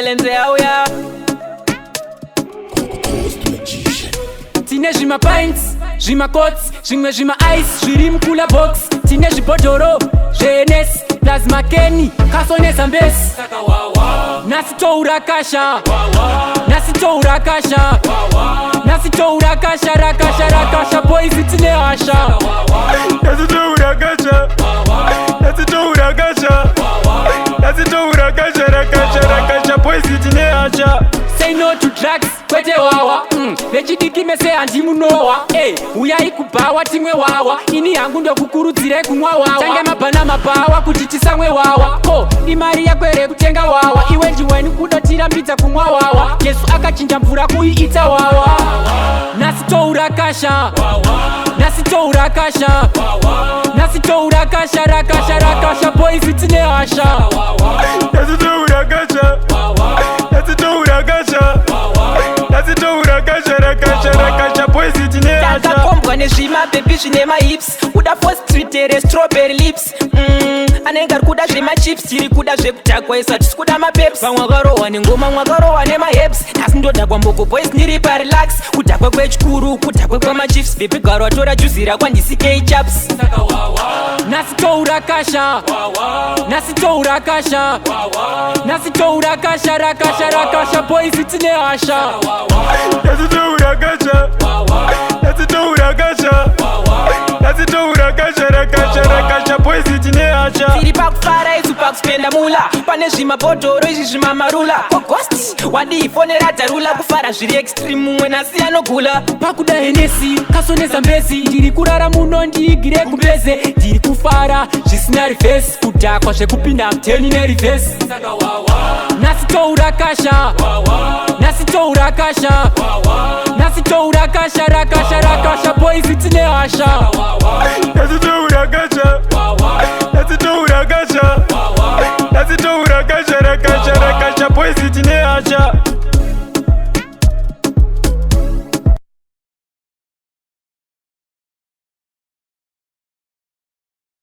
silence yauya. Tine zvima pints, zvima coats, zvimwe zvima ice, zviri mukula box. Tine zvibhodhoro, zveNS, plasma Kenny, kasonesa mbesi. Nasitoura kasha, nasitoura kasha, nasitoura kasha, rakasha, boys tine hasha. Nasitoura kasha, nasitoura kasha, nasitoura kasha, rakasha, boys tine hasha. Say no to drugs, kwete Hwahwa. Vechidiki mese handimunowa. Uyai kubawa timwe Hwahwa. Ini hangu ndokukurudzire kumwa Hwahwa. Tange mabhana mabawa kuti tisamwe Hwahwa. Imari yako here kutenga Hwahwa. Iwe ndiweni kudotirambidza kumwa Hwahwa. Yesu akachinja mvura kuiita Hwahwa. Nasitoura kasha, nasitoura kasha, nasitoura kasha, rakasha, boys tine hasha. Nasitoura kasha, nasitoura kasha, nasitoura kasha, rakasha, boys tine hasha. Takakombwa nezvima baby zvine mahips. Kuda for street ere strawberry lips. Anenge ari kuda zvemachips, tiri kuda zvekutakwesa, tisi kuda mapeps. Vamwe vakarohwa nengoma, mwakarohwa nemaheps. Asi ndodhakwa mboko boys ndiri parelax. Kudhakwa kwechikuru, kudhakwa kwamachiefs. Vipi garo watora juzi rakwa ndisi K-chaps. Nasitoura kasha, nasitoura kasha, nasitoura kasha, rakasha, boys tine hasha. Nasitoura kasha, nasitoura kasha, nasitoura kasha, rakasha, boys tine hasha. Tiri pakufara isu pakuspenda mula. Pane zvimabhodhoro izvi zvimamarula. Ghost wadiifonera dharula. Kufara zviri extreme mumwe nasi anogula. Pakuda henesi, kasonesa mbesi. Ndiri kurara muno ndiigire kumbeze. Ndiri kufara zvisina reverse. Kudhakwa zvekupinda muteni nereverse. Nasitoura kasha, nasitoura kasha, nasitoura kasha, rakasha, boys tine hasha. Nasitoura kasha.